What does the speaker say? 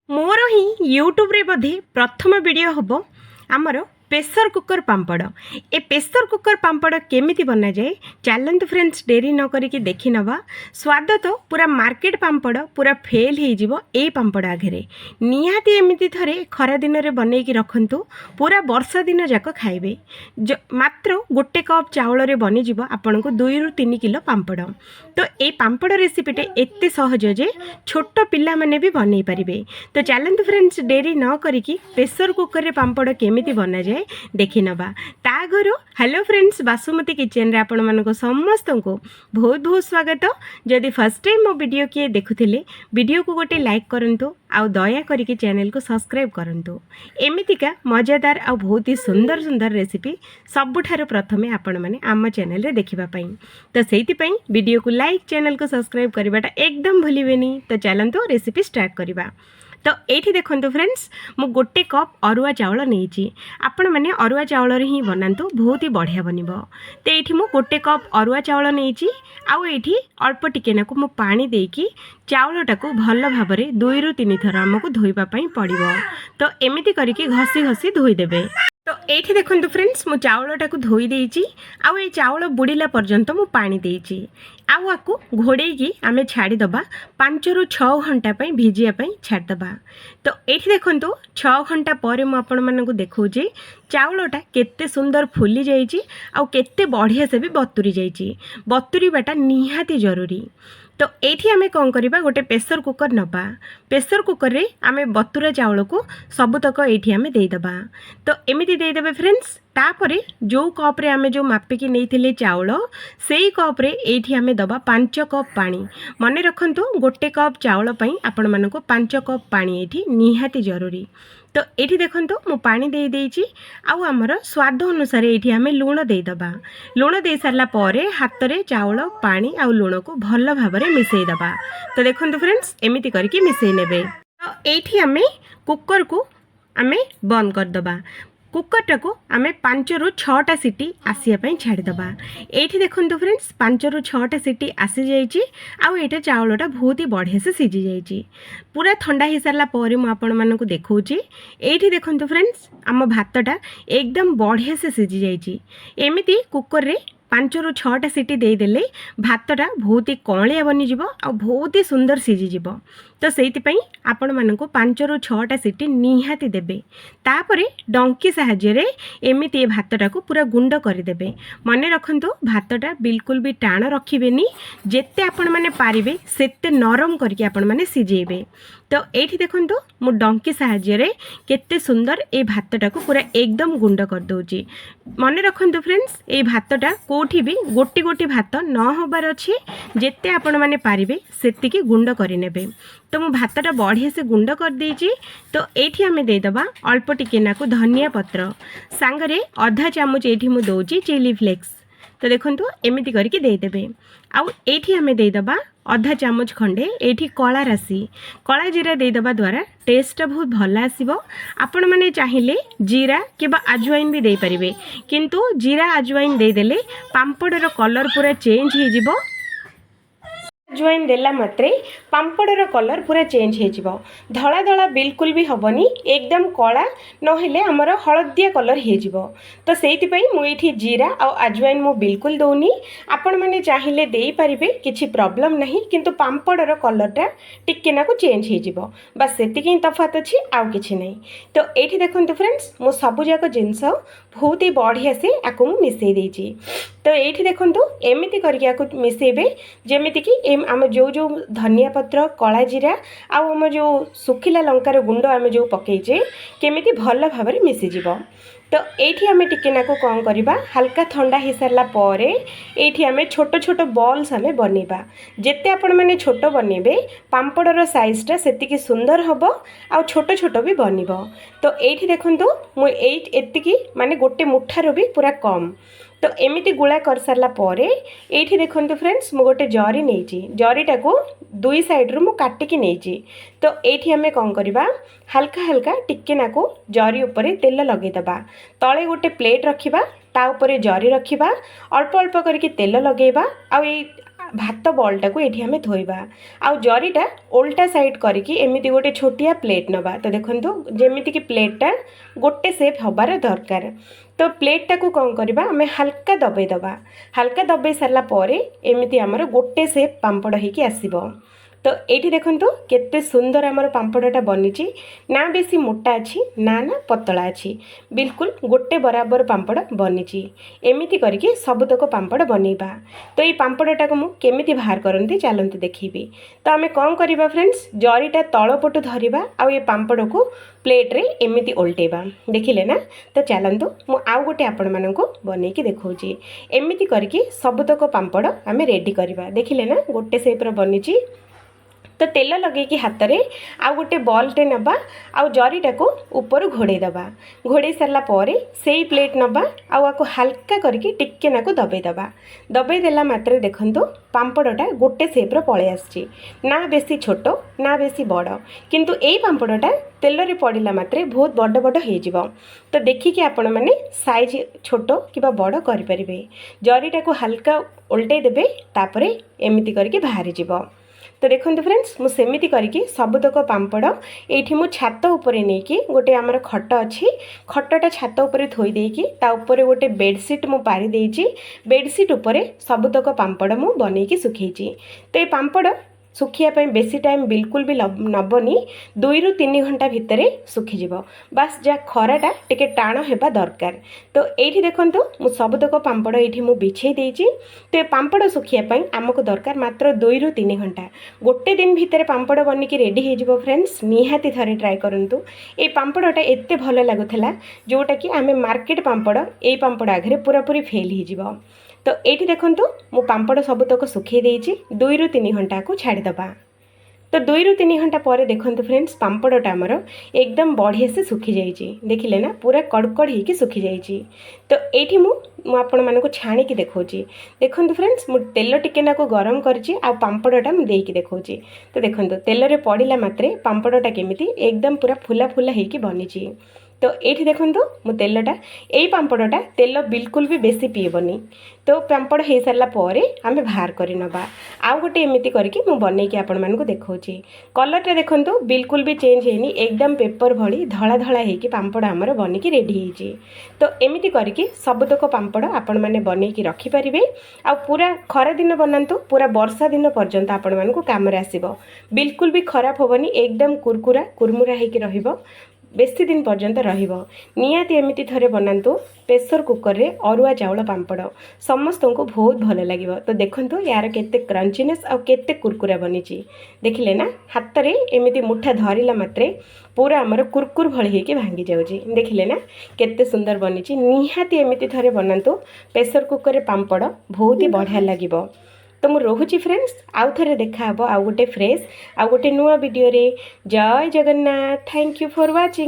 मोर ही YouTube रे बोधे प्रथम video हम आमर प्रेसर कुकर पांपड़। ए प्रेसर कुकर पांपड़ केमिति बना जाए चलते फ्रेंड्स, डेरी न करिकी देखि नवा। स्वाद तो पूरा मार्केट पांपड़ पूरा फेल हो जीवो ए पांपड़ आगे निहाती एमिति थरे खरा दिन रे बनैकी रखंतु, पूरा वर्षा दिन जाक खाइबे। मात्र गोटे कप चाउल रे बनी जीवो आपन को 2 ରୁ 3 किलो पांपड़। तो ए पांपड़ रेसिपीटे एते सहज जे छोट पिला माने भी बनई पारिबे। तो चलते फ्रेंड्स, डेरी न करिकी प्रेसर कुकर रे पांपड़ केमिति बना जाए देखि नवा। ता घरो हेलो फ्रेंड्स, बासुमती किचन रे आपण मानको समस्त को बहुत बहुत स्वागत। जदि फर्स्ट टाइम मो वीडियो किए देखुथिले, वीडियो को गोटे लाइक करंतु आउ दया करिके चैनल को सब्सक्राइब करंतु। एमितिका मजेदार आ बहुत ही सुंदर सुंदर रेसिपी सबुठारो प्रथमे आपण माने आम चैनल रे देखिबा पई। तो सेति पई वीडियो को लाइक, चैनल को सब्सक्राइब करबाटा एकदम भूलिबेनी। तो चलंतु रेसिपी स्टार्ट करबा। तो ये देखो फ्रेंड्स, मु गोटे कप अरुआ चाउल नहीं, आपण मैंने अरुआ चाउल ही बनातु, बहुत ही बढ़िया बनब। तो ये मु गोटे कप अरुआ चाउल नहीं आउ ये अल्प टिके नाकु मु पानी देकी चाउलटा को भल भाव 2 ରୁ 3 थर आमको धोइबापी पड़ो। तो एमती करके घसी घसी धोईदेवे। तो ये देखो फ्रेंड्स, मु चाउलटा को धोई देइची आउ ये चाउल बुड़ीला पर्यंत मु पानी देइची। आउ आकु घोड़ेकी आमे छाड़ीदबा 5 ରୁ 6 घंटा भिजिया छाड़दबा। तो ये देखो 6 घंटा पर मुझे देखौची चाउलटा केते सुंदर फुली जाइची आउ केते बढ़िया से भी बतुरी जाइची। बतुरीबाटा निहाती जरूरी। तो ये आमे कौन करबा, गोटे प्रेसर कुकर नबा। प्रेसर कुकर रे आमे बतुरा चाउल को सबुतक ये आमे देदबा। तो एमिति देदेबे फ्रेंड्स। तापरे जो कप रे आमे जो मापिकी नहीं चाउल, से कप रे ये आमे दबा 5 कप पानी। मने रखंतु, गोटे कप चाउल पई आपण मानको 5 कप पानी ये निहाती जरूरी। तो ये देखो मु पानी दे देइची आउ आमर स्वाद अनुसार ये आमे लूण देदबा। लूण दे सारला परे हाथ रे चाउल, पानी आउ लूण को भल भाव में मिसई दबा। तो देखो फ्रेंड्स, एमिति करके मिसई नेबे। तो ये आमे कुकर को आमे बंद कर दबा। कुकरटा को आमे 5 ରୁ 6टा सीटी आसिया छाड़ीदबा। ये देखो फ्रेंड्स, 5 ରୁ 6टा सीटी आसी जाइए आउ ये चाउलटा बहुत ही बढ़िया से सीझी जाइए। पूरा ठंडा हो सारा पर मुझे देखौची। ये देखो फ्रेंड्स, आम भातटा एकदम बढ़िया से सीझी जाइए। एमती कुकर रे 5 ରୁ 6ଟା सीटी देदेले भातटा बहुत ही कौलिया बनीजिव आ बहुत ही सुंदर सीझीजिव। तो से आपण मानक 5 ରୁ 6ଟା सीटी निहाती देबे। तापरे डंकी साहाय्य एमिति भातटा को पूरा गुंड करदेबे। मने रखंतु, भातटा बिल्कुल भी टाण रखिबेनी, जेते आपण माने पारिबे सेते नरम करके आपण माने सिझेबे। तो ये देखंतु मु डंकी साहाय्य केते सुंदर ए भातटा को पूरा एकदम गुंड कर दउची। मने रखंतु फ्रेंड्स, ए भातटा कोठी भी गोटी गोटी भात न होबार अछि, जेते आपण माने पारिबे सेतिकी गुंड करिनेबे। तो मु भातटा बढ़िया से गुंड कर देइची। तो ये आमे देदबा अल्प टिके नाकु धनिया पत्र, सांगरे आधा चामच ये मु दउची चिली फ्लेक्स। तो देखंतु एमिति करके देदेबे। आउ ये आमे देदबा आधा चामच खंडे ये कला राशि, कला जीरा देदबा द्वारा टेस्ट बहुत भल आसीबो। आपण माने चाहिए जीरा केबा अजवाइन भी दे परिबे, किंतु जीरा अजवाइन देदेले पांपड़र कलर पूरा चेंज हो जिवो। अजवाइन देला मात्रे पांपड़र कलर पूरा चेंज हो, धला धला बिल्कुल भी हबनी, एकदम कला नहेले हमर हलदिया कलर हो। तो सेइतिपई मु एठी जीरा और अजवाइन मु बिल्कुल दौनी। आपण माने चाहिए दे पारिबे, किछि प्रॉब्लम नहीं, किंतु पांपड़र कलरटा टिके नाकु चेंज हो जिवो, बस सेतिकी तफात अछि, आउ किछि नहीं। तो एठी देखंतु फ्रेंड्स, मु सबु जाक जिंस बहुत ही बढ़िया से आकु मिसई देइची। तो ये देखंतु एमिति करके आकु मिसेबे, जेमिति कि आम जो जो धनिया पत्र, कला जीरा आउ आम जो सुखिला लंकार गुंड आम जो पकईचे केमिति भल भाव में मिसीजिव। तो ये आम टिके नाकु कौन करवा, हल्का ठंडा हो सारा पर ये आम छोट छोट बॉल्स आम बनइबा। जेते आपण माने छोट बनइबे पांपड़र साइजटा सेतिकी सुंदर हबो आ छोट छोट भी बनिबो। तो ये देखंतु मु एतिकी माने गोटे मुठार भी पूरा कम। तो एमिति गुला कर सारा पर ये देखंतु फ्रेंड्स, मु गोटे जरी नहीं, जरीटा को 2 साइड रू मु काटिकी नहीं। तो ये आम कौन करवा, हल्का हल्का टिके नाकु जरी उपरे तेल लगेदबा, तले गोटे प्लेट रखिबा, ता उपरे जरी रखिबा, अल्प अल्प करके तेल लगेबा, आ भात बॉलटा को ये आम धोइबा आउ जरीटा उल्टा साइड करके एमती गोटे छोटिया प्लेट नवा। तो देखो जमीती कि प्लेटा गोटे सेप हबार दरकार। तो प्लेटा को कौन करवा आम हल्का दबाई दबा। हल्का दबाई सारा पर एमती आमर गोटे सेप पांपड़ होगी आसब। तो ये देखो केते सुंदर आमर पांपड़टा बनी ना बेसी मोटा अच्छी ना ना पतला अच्छी बिल्कुल गोटे बराबर पांपड़ बनी एमती करके सबतक पांपड़ बनइबा। तो ये पांपड़टा को मुझे केमिति बाहर करती चलते देखी। तो आम कौन करवा फ्रेंड्स जरीटा तलपटू धरवा आउ ये पांपड़ को प्लेट्रे एमती उल्टेबा देखिले ना। तो चलतु मु आउ गोटे आपण मानक बनईकी देखौची एमती करके सबतक पांपड़ आम रेडी करवा देखिले ना गोटे सेप्र बनी। तो तेल लगे हाथ में आउ गोटे बॉलटे नवा आउ जरीटा को ऊपर घोड़े दबा। घोड़े सारा पर से प्लेट नवा आउ हल्का करके टिके नाको दबाई दबा। दबाई देला मात्रे देखंतु पांपड़टा गोटे सेप्र पळे आसची ना बेसी छोट ना बेसी बड़ किंतु एई पांपड़टा तेल रे पड़िला मात्रे बहुत बड़ बड़ हो जिवो। तो देखिए आपण माने साइज छोट कि बड़ करि परिबे। जरीटा को हल्का उल्टे देबे तापरे एमिति करके बाहरी जिवो। तो देखो फ्रेंड्स मु सेमिति करके सबतक पांपड़ ये मु छात उपरे नहीं कि गोटे आमर खट अच्छी खटटा छात उपरे थोई देकी ता उपरे गोटे बेडसीट मु पारि देइची। बेडसीट उपरे सबतक पांपड़ मु बनईकी सुखैची। तो ये पांपड़ सुखिया बेसी टाइम बिल्कुल भी नबनी 2 ରୁ 3 घंटा भितर सुखीज बास जहाँ खराटा टिके टाण होगा दरकार। तो ये देखो मु सबतक पांपड़ ये मु बिछे देइची। तो ये पांपड़ सुखिया आमको दरकार मात्र 2 ରୁ 3 घंटा गोटे दिन भितर पांपड़ बनिकी रेडी हो फ्रेंड्स निहाती थरे ट्राए करंतु। ये पांपड़टा एते भल लगुला जोटा कि आम मार्केट पांपड़ ये पांपड़ आगे पूरा पूरी फेल हो। तो ये देखो मु पांपड़ सबतक सुखी देइची 2 ରୁ 3 घंटा को छाड़ीदबा। तो 2 ରୁ 3 घंटा पर देखो फ्रेंड्स पांपड़टा आमर एकदम बढ़िया से सुखी जाइए देखिले ना पूरा कड़कड़ होगी सुखी जाइए। तो ये आपण मानक छाणिकी देखौची देखो फ्रेंड्स मु तेल टिके नाको गरम करची आ पांपड़टा मु देकी देखौची। तो देखो तेल रे पड़िला मात्रे पांपड़टा केमिति एकदम पूरा फुला फुला होगी बनीची। तो ये देखो मु तेलटा यही पांपड़टा तेल बिल्कुल भी बेसी पीबनी। तो पांपड़ हो सारा पर आम बाहर कर नवा आउ गोटे एमती करके मु बनईकी आपण मानक देखौची। कलरटा देखो बिल्कुल भी चेंज होनी एकदम पेपर भली धला धला होगी पांपड़ आमर बनिकी रेडी होइची। तो एमती करके सबतक पांपड़ आपण माने बनईकी रखिपारे आ पूरा खरा दिन बनातु पूरा वर्षा दिन पर्यंत आपण मानक काम आसीबो बिल्कुल भी खराब होबनी एकदम कुरकुरा कुरमुरा होगी रहिबो बेसी दिन पर्यंत रहिबो। निहाती एमिति थरे बनातु प्रेशर कुकर रे अरुआ चाउल पांपड़ समस्त को बहुत भल लगे। तो देखंतु यार केते क्रंचीनेस आ केते कुरकुरा बनीची देखिले ना हाथ रे एमिति मुठा धरिला मात्रे पूरा आमर कुरकुर भली होके भांगी जाउची देखिले ना केते सुंदर बनीची। निहाती एमिति थरे बनातु प्रेशर कुकर रे पांपड़ बहुत ही बढ़िया लागिबो। तो मुझे रोची फ्रेंड्स आउ थे देखा आउ गोटे फ्रेश आउ गोटे नुआ वीडियो रे। जय Jagannath. Thank you for watching.